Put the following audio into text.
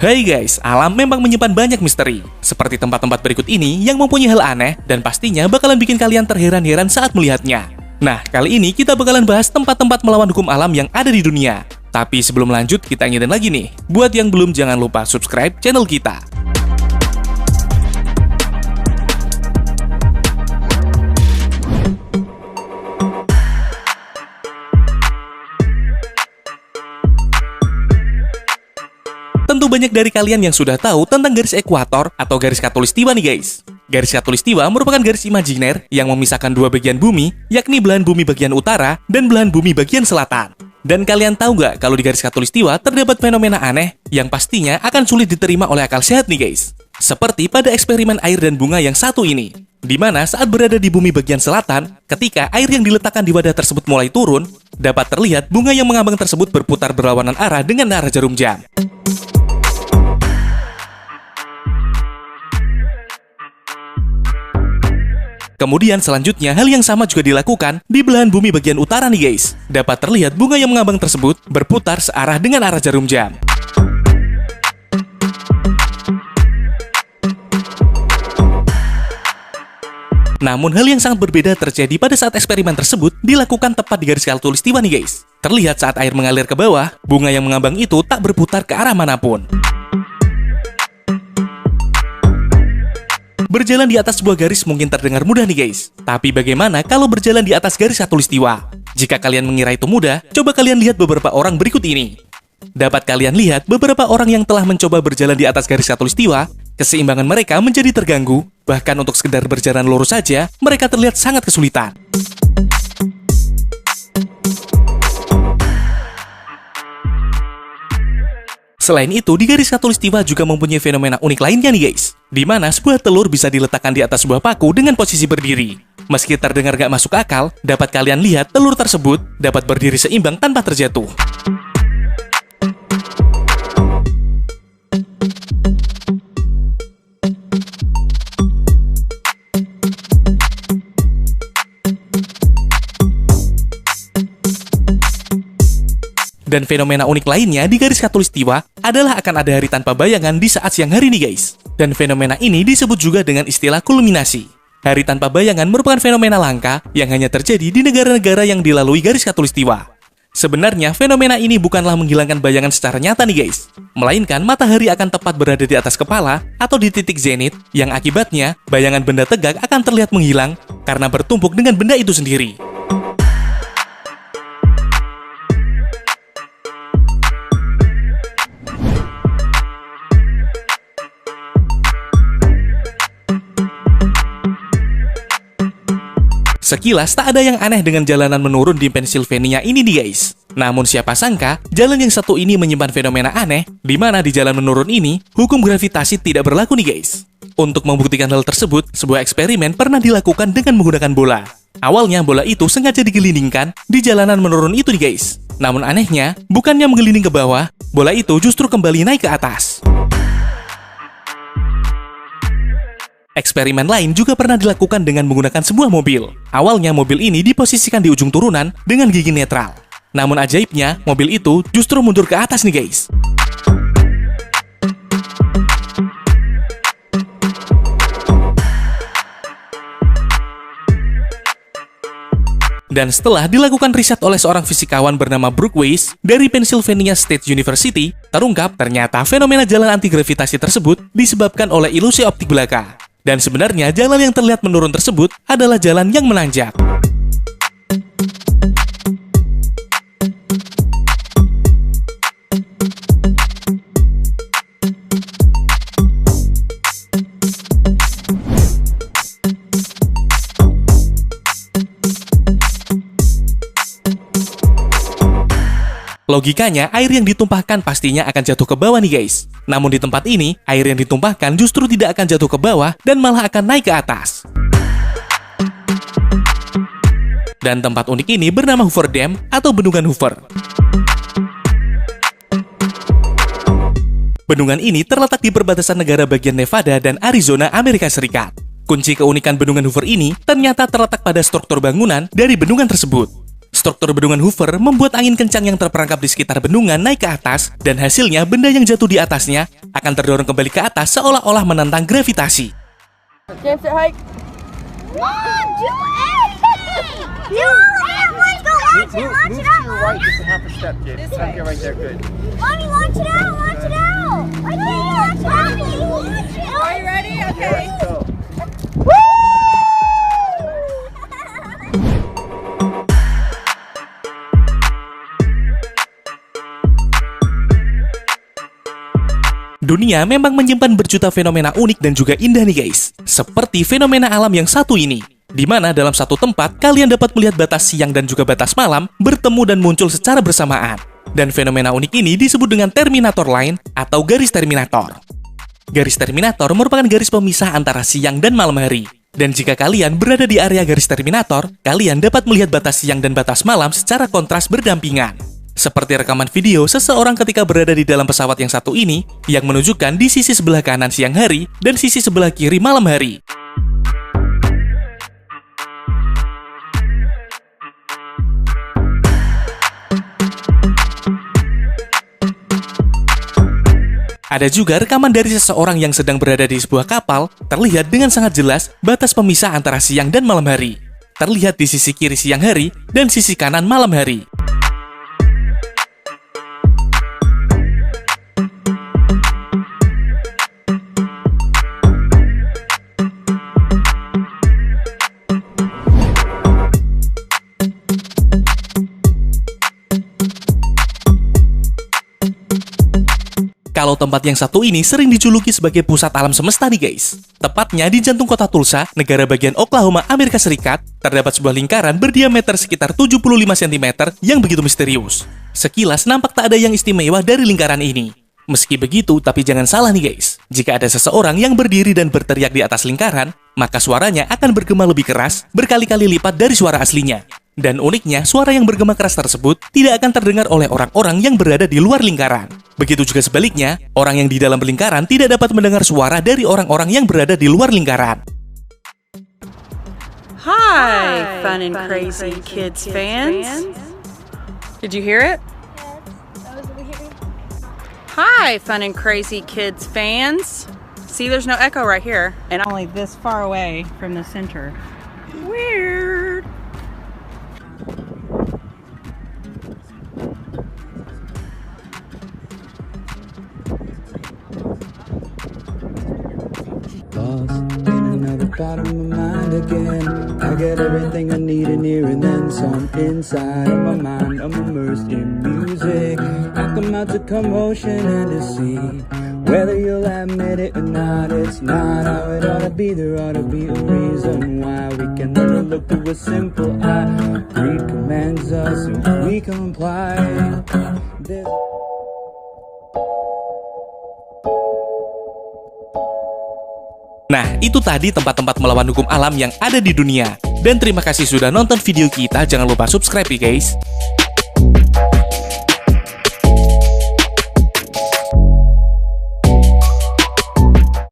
Hai guys, alam memang menyimpan banyak misteri. Seperti tempat-tempat berikut ini yang mempunyai hal aneh dan pastinya bakalan bikin kalian terheran-heran saat melihatnya. Nah, kali ini kita bakalan bahas tempat-tempat melawan hukum alam yang ada di dunia. Tapi sebelum lanjut, kita ingetin lagi nih, buat yang belum jangan lupa subscribe channel kita. Tentu banyak dari kalian yang sudah tahu tentang garis ekuator atau garis khatulistiwa nih guys. Garis khatulistiwa merupakan garis imajiner yang memisahkan dua bagian bumi, yakni belahan bumi bagian utara dan belahan bumi bagian selatan. Dan kalian tahu nggak kalau di garis khatulistiwa terdapat fenomena aneh yang pastinya akan sulit diterima oleh akal sehat nih guys. Seperti pada eksperimen air dan bunga yang satu ini, di mana saat berada di bumi bagian selatan, ketika air yang diletakkan di wadah tersebut mulai turun, dapat terlihat bunga yang mengambang tersebut berputar berlawanan arah dengan arah jarum jam. Kemudian selanjutnya hal yang sama juga dilakukan di belahan bumi bagian utara nih guys. Dapat terlihat bunga yang mengambang tersebut berputar searah dengan arah jarum jam. Namun hal yang sangat berbeda terjadi pada saat eksperimen tersebut dilakukan tepat di garis khatulistiwa nih guys. Terlihat saat air mengalir ke bawah, bunga yang mengambang itu tak berputar ke arah manapun. Berjalan di atas sebuah garis mungkin terdengar mudah nih guys. Tapi bagaimana kalau berjalan di atas garis khatulistiwa? Jika kalian mengira itu mudah, coba kalian lihat beberapa orang berikut ini. Dapat kalian lihat beberapa orang yang telah mencoba berjalan di atas garis khatulistiwa, keseimbangan mereka menjadi terganggu, bahkan untuk sekedar berjalan lurus saja, mereka terlihat sangat kesulitan. Selain itu, di garis khatulistiwa juga mempunyai fenomena unik lainnya nih guys, di mana sebuah telur bisa diletakkan di atas sebuah paku dengan posisi berdiri. Meski terdengar gak masuk akal, dapat kalian lihat telur tersebut dapat berdiri seimbang tanpa terjatuh. Dan fenomena unik lainnya di garis khatulistiwa adalah akan ada hari tanpa bayangan di saat siang hari nih guys. Dan fenomena ini disebut juga dengan istilah kulminasi. Hari tanpa bayangan merupakan fenomena langka yang hanya terjadi di negara-negara yang dilalui garis khatulistiwa. Sebenarnya fenomena ini bukanlah menghilangkan bayangan secara nyata nih guys, melainkan matahari akan tepat berada di atas kepala atau di titik zenit yang akibatnya bayangan benda tegak akan terlihat menghilang karena bertumpuk dengan benda itu sendiri. Sekilas tak ada yang aneh dengan jalanan menurun di Pennsylvania ini nih guys. Namun siapa sangka, jalan yang satu ini menyimpan fenomena aneh, di mana di jalan menurun ini, hukum gravitasi tidak berlaku nih guys. Untuk membuktikan hal tersebut, sebuah eksperimen pernah dilakukan dengan menggunakan bola. Awalnya bola itu sengaja digelindingkan di jalanan menurun itu nih guys. Namun anehnya, bukannya menggelinding ke bawah, bola itu justru kembali naik ke atas. Eksperimen lain juga pernah dilakukan dengan menggunakan sebuah mobil. Awalnya mobil ini diposisikan di ujung turunan dengan gigi netral. Namun ajaibnya, mobil itu justru mundur ke atas nih guys. Dan setelah dilakukan riset oleh seorang fisikawan bernama Brooke Weiss dari Pennsylvania State University, terungkap ternyata fenomena jalan anti-gravitasi tersebut disebabkan oleh ilusi optik belaka. Dan sebenarnya jalan yang terlihat menurun tersebut adalah jalan yang menanjak. Logikanya, air yang ditumpahkan pastinya akan jatuh ke bawah nih guys. Namun di tempat ini, air yang ditumpahkan justru tidak akan jatuh ke bawah dan malah akan naik ke atas. Dan tempat unik ini bernama Hoover Dam atau Bendungan Hoover. Bendungan ini terletak di perbatasan negara bagian Nevada dan Arizona, Amerika Serikat. Kunci keunikan Bendungan Hoover ini ternyata terletak pada struktur bangunan dari bendungan tersebut. Struktur bendungan Hoover membuat angin kencang yang terperangkap di sekitar bendungan naik ke atas, dan hasilnya benda yang jatuh di atasnya akan terdorong kembali ke atas seolah-olah menentang gravitasi. James, hike. Mom, do it! Do it! Let's go launch it! Launch it out! Right, just a half a step, James. This way. Okay, right there, good. Mommy, launch it out! Launch it out! I can't launch it out! Launch it! Are you ready? Okay. Let's go. Dunia memang menyimpan berjuta fenomena unik dan juga indah nih guys. Seperti fenomena alam yang satu ini, di mana dalam satu tempat kalian dapat melihat batas siang dan juga batas malam bertemu dan muncul secara bersamaan. Dan fenomena unik ini disebut dengan Terminator Line atau garis Terminator. Garis Terminator merupakan garis pemisah antara siang dan malam hari. Dan jika kalian berada di area garis Terminator, kalian dapat melihat batas siang dan batas malam secara kontras berdampingan. Seperti rekaman video seseorang ketika berada di dalam pesawat yang satu ini, yang menunjukkan di sisi sebelah kanan siang hari dan sisi sebelah kiri malam hari. Ada juga rekaman dari seseorang yang sedang berada di sebuah kapal, terlihat dengan sangat jelas batas pemisah antara siang dan malam hari. Terlihat di sisi kiri siang hari dan sisi kanan malam hari. Kalau tempat yang satu ini sering dijuluki sebagai pusat alam semesta nih guys. Tepatnya di jantung kota Tulsa, negara bagian Oklahoma, Amerika Serikat, terdapat sebuah lingkaran berdiameter sekitar 75 cm yang begitu misterius. Sekilas nampak tak ada yang istimewa dari lingkaran ini. Meski begitu, tapi jangan salah nih guys. Jika ada seseorang yang berdiri dan berteriak di atas lingkaran, maka suaranya akan bergema lebih keras, berkali-kali lipat dari suara aslinya. Dan uniknya, suara yang bergema keras tersebut tidak akan terdengar oleh orang-orang yang berada di luar lingkaran. Begitu juga sebaliknya, orang yang di dalam lingkaran tidak dapat mendengar suara dari orang-orang yang berada di luar lingkaran. Hi, fun and crazy kids fans. Did you hear it? Hi, fun and crazy kids fans. See, there's no echo right here, and I'm only this far away from the center. Weird. Lost in another part of my mind again. I get everything I need in here and then some. Inside of my mind, I'm immersed in music. I come out to commotion and deceit. Whether you'll admit it or not, it's not how it ought to be. There ought to be a reason why we can learn to look through a simple eye. Greed commands us and we comply. Nah, itu tadi tempat-tempat melawan hukum alam yang ada di dunia. Dan terima kasih sudah nonton video kita, jangan lupa subscribe ya guys.